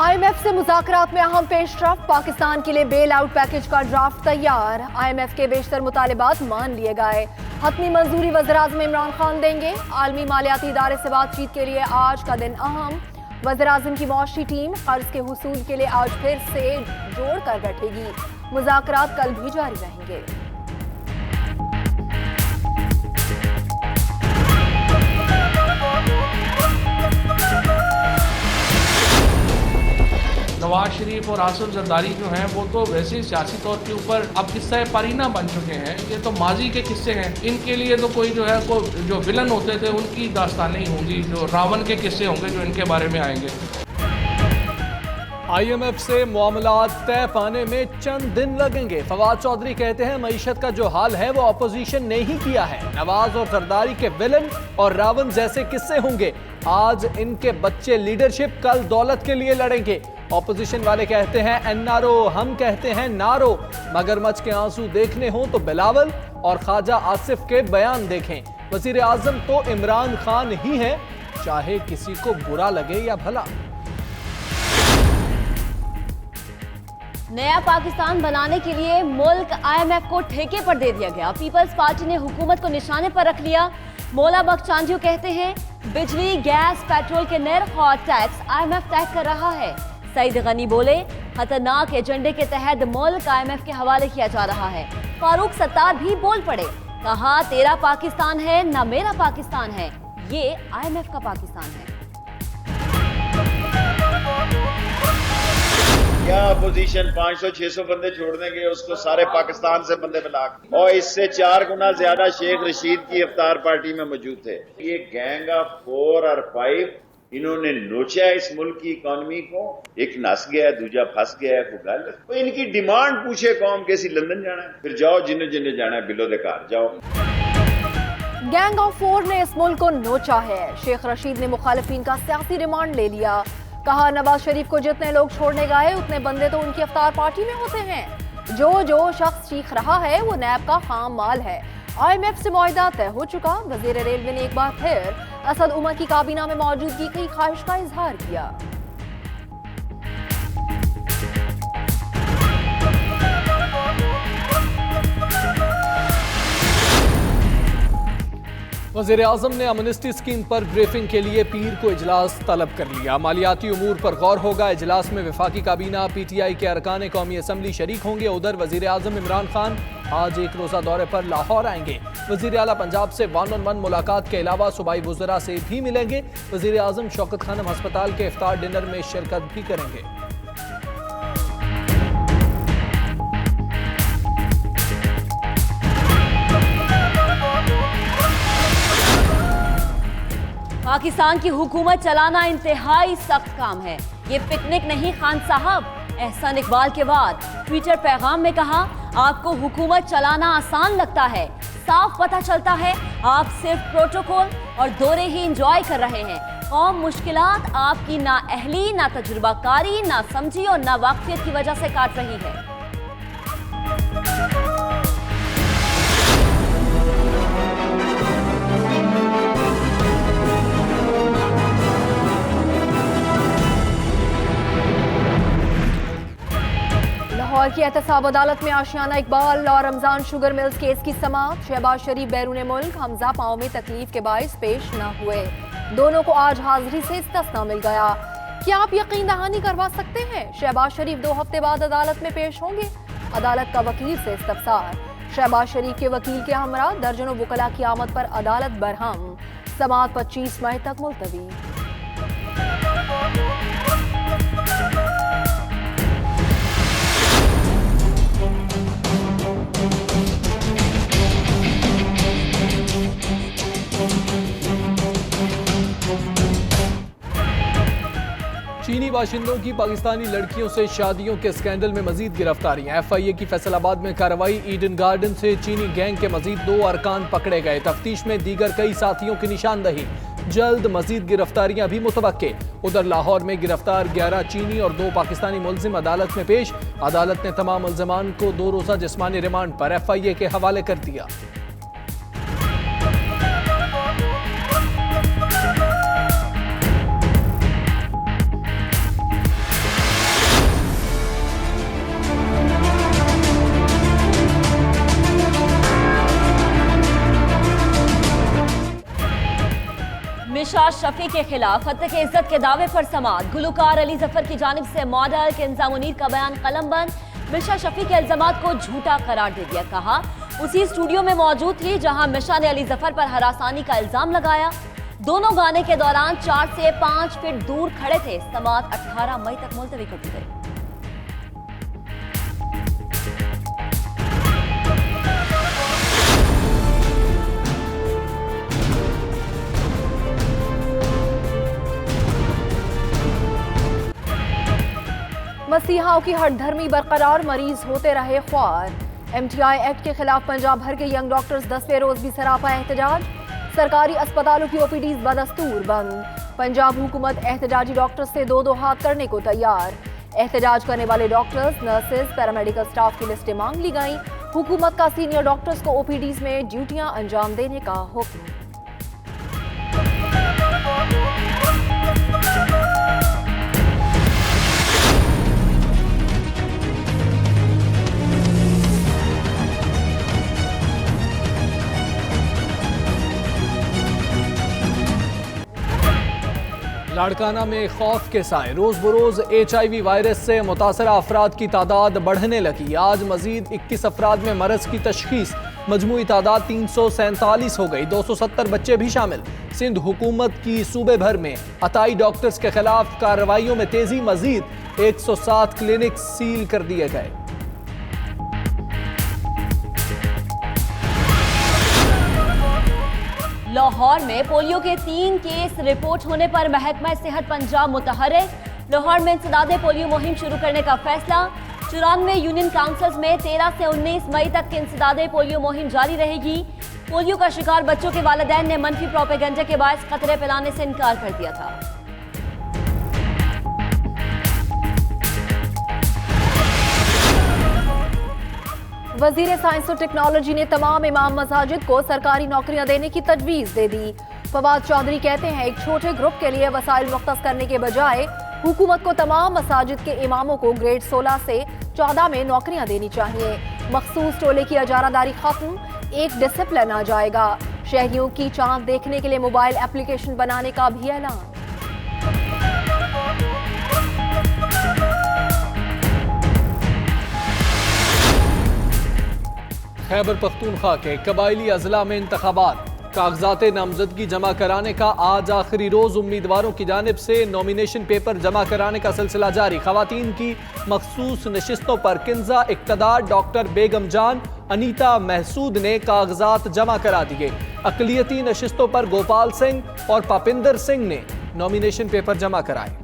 IMF से मुज़ाकरात में अहम पेशरफ, पाकिस्तान के लिए बेल आउट पैकेज का ड्राफ्ट तैयार। IMF के बेशतर मुतालिबात मान लिए गए। हतमी मंजूरी वज़ीर-ए-आज़म इमरान खान देंगे। आलमी मालियाती इदारे से बातचीत के लिए आज का दिन अहम। वज़ीर-ए-आज़म की मुआशी टीम कर्ज के हुसूल के लिए आज फिर से जोड़ कर बैठेगी। मुज़ाकरात कल भी जारी रहेंगे। नवाज शरीफ और आसिफ जरदारी जो हैं वो तो वैसे ही सियासी तौर के ऊपर अब किस्सा पारीना बन चुके हैं। ये तो माजी के किस्से हैं। इनके लिए तो कोई जो है को जो विलन होते थे उनकी दास्तानें ही होंगी, जो रावण के किस्से होंगे जो इनके बारे में आएंगे। IMF से मामलात तय पाने में चंद दिन लगेंगे। फवाद चौधरी कहते हैं मईशत का जो हाल है वो अपोजिशन ने ही किया है। नवाज और जरदारी के विलन और रावण जैसे किस्से होंगे। आज इनके बच्चे लीडरशिप, कल दौलत के लिए लड़ेंगे। ऑपोजिशन वाले कहते हैं एनआरओ, हम कहते हैं नारो। मगरमच्छ के आंसू देखने हो तो बिलावल और ख्वाजा आसिफ के बयान देखें। वजीर आजम तो इमरान खान ही है, चाहे किसी को बुरा लगे या भला। नया पाकिस्तान बनाने के लिए मुल्क IMF को ठेके पर दे दिया गया। पीपल्स पार्टी ने हुकूमत को निशाने पर रख लिया। मौला बख्चांजियो कहते हैं बिजली, गैस, पेट्रोल के नर्ख और टैक्स IMF तय कर रहा है। सईद गनी बोले खतरनाक एजेंडे के तहत मुल्क IMF के हवाले किया जा रहा है। फारूक सत्तार भी बोल पड़े, कहा तेरा पाकिस्तान है ना मेरा पाकिस्तान है, ये IMF का पाकिस्तान है। क्या अपोजिशन 500-600 बंदे छोड़ देंगे उसको सारे पाकिस्तान से बंदे मिला, और इससे 4 गुना ज्यादा शेख रशीद की इफ्तार पार्टी में मौजूद थे। ये गैंग ऑफ 4 और 5 इन्होंने नोचा है इस मुल्क की इकॉनमी को। एक नस गया, दूजा फंस गया। तो इनकी डिमांड पूछे कौम कैसी लंदन जाना है, फिर जाओ जिन्हें जिन्हें जाना है बिलो दे कार जाओ। गैंग ऑफ 4 ने इस मुल्क को नोचा है। शेख रशीद ने मुखालिफिन का सियासी रिमांड ले लिया। कहा नवाज शरीफ को जितने लोग छोड़ने गए उतने बंदे तो उनकी इफ्तार पार्टी में होते हैं। जो शख्स चीख रहा है वो नैब का खाम माल है। IMF से मुआहदा तय हो चुका। वजीर रेलवे ने एक बार फिर असद उमर की काबीना में मौजूदगी की ख्वाहिश का इजहार किया। वज़ीर आज़म ने अमनिस्टी स्कीम पर ब्रीफिंग के लिए पीर को इजलास तलब कर लिया। मालियाती उमूर पर गौर होगा। इजलास में वफाकी काबीना, PTI के अरकान कौमी असम्बली शरीक होंगे। उधर वज़ीर आज़म इमरान खान आज एक रोज़ा दौरे पर लाहौर आएंगे। वज़ीर आला पंजाब से 1-on-1 मुलाकात के अलावा सूबाई वज़रा से भी मिलेंगे। वज़ीर आज़म शौकत खानम अस्पताल के इफ्तार डिनर में शिरकत भी करेंगे। पाकिस्तान की हुकूमत चलाना इंतहाई सख्त काम है, ये पिकनिक नहीं खान साहब। एहसान इकबाल के बाद ट्विटर पैगाम में कहा आपको हुकूमत चलाना आसान लगता है, साफ पता चलता है आप सिर्फ प्रोटोकॉल और दौरे ही एंजॉय कर रहे हैं। कौम मुश्किलात आपकी ना अहली, ना तजुर्बाकारी, ना समझी और ना वाकफियत की वजह से काट रही है। लाहौर की एहतसाब अदालत में आशियाना इकबाल और रमजान शुगर मिल्स केस की समाअत। शहबाज शरीफ बैरून मुल्क हमजा पाँव में तकलीफ के बायस पेश न हुए। दोनों को आज हाजिरी से इस्तिस्ना मिल गया। क्या आप यकीन दहानी करवा सकते हैं शहबाज शरीफ 2 हफ्ते बाद अदालत में पेश होंगे? अदालत का वकील से इस्तफसार। शहबाज शरीफ के वकील के हमरा दर्जनों वकला की आमद पर अदालत बरहम। समाअत 25 मई तक मुलतवी। चीनी बाशिंदों की पाकिस्तानी लड़कियों से शादियों के स्कैंडल में मजीद गिरफ्तारियां। FIA की फैसलाबाद में कार्रवाई। ईडन गार्डन से चीनी गैंग के मजीद 2 अरकान पकड़े गए। तफ्तीश में दीगर कई साथियों की निशानदही। जल्द मजीद गिरफ्तारियां भी मुतवक्के। उधर लाहौर में गिरफ्तार 11 चीनी और 2 पाकिस्तानी मुलजिम अदालत में पेश। अदालत ने तमाम मुलजमान को 2 रोज़ा जिस्मानी रिमांड पर FIA के हवाले कर दिया। मिशा शफी के खिलाफ हत्या की इज्जत के दावे पर समाअत। गुलकार अली जफर की जानिब से मॉडल किंजा मुनीर का बयान कलमबंद। मिशा शफी के इल्जामात को झूठा करार दे दिया। कहा उसी स्टूडियो में मौजूद थी जहां मिशा ने अली जफर पर हरासानी का इल्जाम लगाया। दोनों गाने के दौरान 4 से 5 फीट दूर खड़े थे। समाअत 18 मई तक मुलतवी कर दी गई। मसीहाओं की हठधर्मी बरकरार, मरीज होते रहे ख्वार। MTI एक्ट के खिलाफ पंजाब भर के यंग डॉक्टर्स 10वें रोज भी सरापा एहतजाज। सरकारी अस्पतालों की OPDs बदस्तूर बंद। पंजाब हुकूमत एहतजाजी डॉक्टर्स से दो हाथ करने को तैयार। एहतजाज करने वाले डॉक्टर्स, नर्सेज, पैरामेडिकल स्टाफ की लिस्टें मांग ली गई। हुकूमत का सीनियर डॉक्टर्स को OPDs में ड्यूटियां अंजाम देने का हुक्म। लाड़काना में खौफ के साए रोज बरोज HIV वायरस से मुतासरा अफराद की तादाद बढ़ने लगी। आज मजीद 21 अफराद में मरज की तशखीस। मजमूई तादाद 347 हो गई। 270 बच्चे भी शामिल। सिंध हुकूमत की सूबे भर में अताई डॉक्टर्स के खिलाफ कार्रवाइयों में तेजी। मजीद 107 क्लिनिक सील कर दिए गए। लाहौर में पोलियो के 3 केस रिपोर्ट होने पर महकमा सेहत पंजाब मुतहर्रिक। लाहौर में इंसदादे पोलियो मुहिम शुरू करने का फैसला। 94 यूनियन काउंसिल्स में 13 से 19 मई तक की इंसदादे पोलियो मुहिम जारी रहेगी। पोलियो का शिकार बच्चों के वालिदैन ने मनफी प्रोपेगेंडा के बायस खतरे पिलाने से इनकार कर दिया था। वजीर साइंस और टेक्नोलॉजी ने तमाम इमाम मसाजिद को सरकारी नौकरियां देने की तजवीज़ दे दी। फवाद चौधरी कहते हैं एक छोटे ग्रुप के लिए वसाइल मुख्तस करने के बजाय हुकूमत को तमाम मसाजिद के इमामों को ग्रेड 16 से 14 में नौकरियां देनी चाहिए। मखसूस टोले की अजारादारी खत्म, एक डिसिप्लिन आ जाएगा। शहरियों की चांद देखने के लिए मोबाइल एप्लीकेशन बनाने का भी ऐलान। खैबर पख्तूनख्वा के कबायली अजला में इंतखाबात। कागजात नामजदगी जमा कराने का आज आखिरी रोज। उम्मीदवारों की जानिब से नॉमिनेशन पेपर जमा कराने का सिलसिला जारी। खवातीन की मखसूस नशिस्तों पर किंजा इक्तदार डॉक्टर बेगम जान अनीता महसूद ने कागजात जमा करा दिए। अकलियती नशिस्तों पर गोपाल सिंह और पापिंदर सिंह ने नॉमिनेशन पेपर जमा कराए।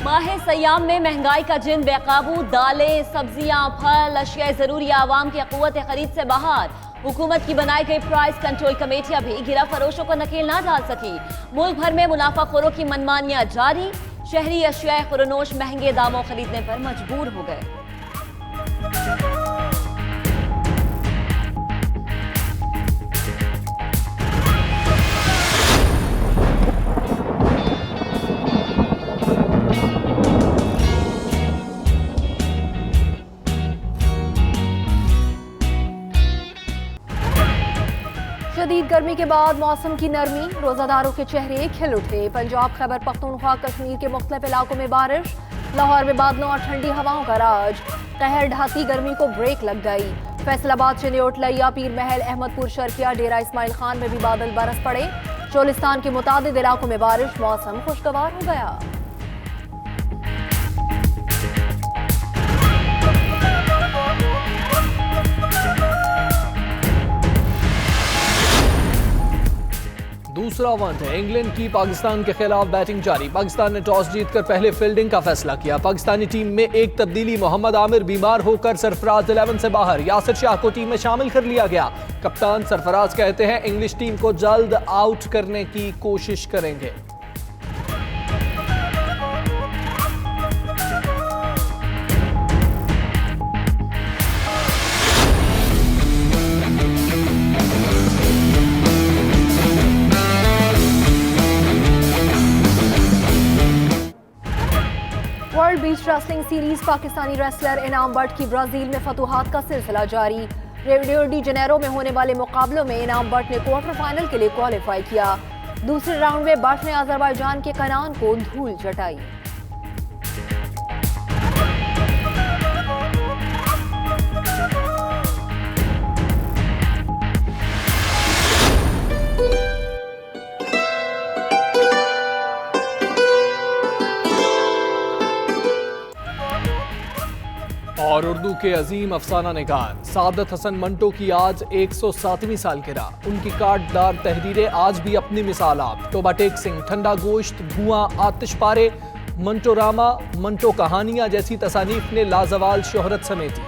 माह सयाम में महंगाई का जिन बेकाबू। दालें, सब्जियां, फल, अशिया जरूरी आवाम की क़ुव्वत खरीद से बाहर। हुकूमत की बनाई गई प्राइस कंट्रोल कमेटियां भी गिरा फरोशों को नकेल ना डाल सकी। मुल्क भर में मुनाफाखोरों की मनमानियां जारी। शहरी अशिया खुरनोश महंगे दामों खरीदने पर मजबूर हो गए। शदीद गर्मी के बाद मौसम की नरमी, रोजादारों के चेहरे खिल उठे। पंजाब, खैबर पख्तूनख्वा, कश्मीर के मुख्तलिफ इलाकों में बारिश। लाहौर में बादलों और ठंडी हवाओं का राज। कहर ढाती गर्मी को ब्रेक लग गई। फैसलाबाद, चिन्योट, लिया, पीर महल, अहमदपुर, शर्किया, डेरा इस्माइल खान में भी बादल बरस पड़े। चोलिस्तान के मुतादिद इलाकों में बारिश। मौसम खुशगवार हो गया। दूसरा वनडे इंग्लैंड की पाकिस्तान के खिलाफ बैटिंग जारी। पाकिस्तान ने टॉस जीतकर पहले फील्डिंग का फैसला किया। पाकिस्तानी टीम में एक तब्दीली, मोहम्मद आमिर बीमार होकर सरफराज 11 से बाहर। यासिर शाह को टीम में शामिल कर लिया गया। कप्तान सरफराज कहते हैं इंग्लिश टीम को जल्द आउट करने की कोशिश करेंगे। वर्ल्ड बीच रेसलिंग सीरीज पाकिस्तानी रेसलर इनाम बट की ब्राजील में फतूहात का सिलसिला जारी। रियो डी जनेरो में होने वाले मुकाबलों में इनाम बट ने क्वार्टर फाइनल के लिए क्वालिफाई किया। दूसरे राउंड में बट ने अजरबैजान के कनान को धूल चटाई। और उर्दू के अजीम अफसाना निगार सादत हसन मंटो की आज 107वीं सालगिरह। उनकी काटदार तहरीरें आज भी अपनी मिसाल आप। तोबा टेक सिंह, ठंडा गोश्त, धुआं, आतिश पारे, मंटोरामा, मंटो कहानियां जैसी तसानीफ ने लाजवाल शोहरत समेटी।